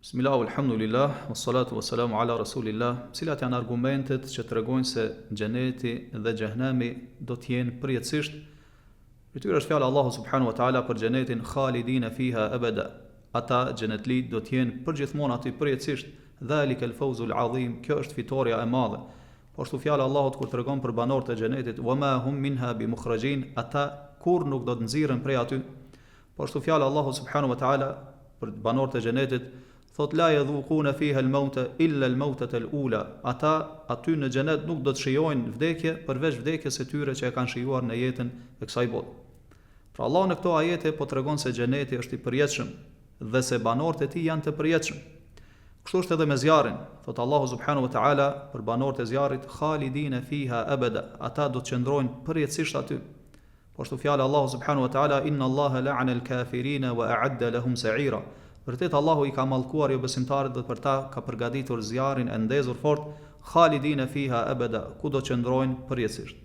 Bismillah, alhamdulillah, wassalatu wassalamu ala rasulillah. Cilat janë argumentet që tregojnë se xheneti dhe xhehenami do të jenë përjetësisht? Këtyre është fjala Allahu subhanahu wa taala për xhenetin khalidina fiha abada. Ata xhenetlit do të jenë përgjithmonë aty përjetësisht. Dhalika al-fawzul azim, kjo është fitoria e madhe. Po ashtu fjala Allahut kur tregon për banorët e xhenetit, wama hum minha bimukhrajin, ata kur nuk do të nxiren prej aty. Po ashtu fjala Allahu subhanahu wa taala për banorët e xhenetit thot la yadhuquna fiha al-mauta illa al-mautata al-ula. Ata aty në xhenet nuk do të shijojnë vdekje përveç vdekjes së tyre që e kanë shijuar në jetën e kësaj bote. Pra Allah në këto ajete po tregon se xheneti është i përjetshëm dhe se banorët e tij janë të përjetshëm. Kështu është edhe me zjarrin. Thot Allahu subhanahu wa taala për banorët e zjarrit khalidina fiha abada. Ata do të qëndrojnë përjetësisht aty. Po ashtu fjala Allahu subhanahu wa taala inna Allaha la'ana al-kafirina wa a'adda lahum sa'ira. Vërtet Allahu i ka mallkuar jo besimtarët dhe për ta ka përgatitur zjarrin e ndezur fort, khalidina fiha abada, ku do qëndrojnë përjetësisht.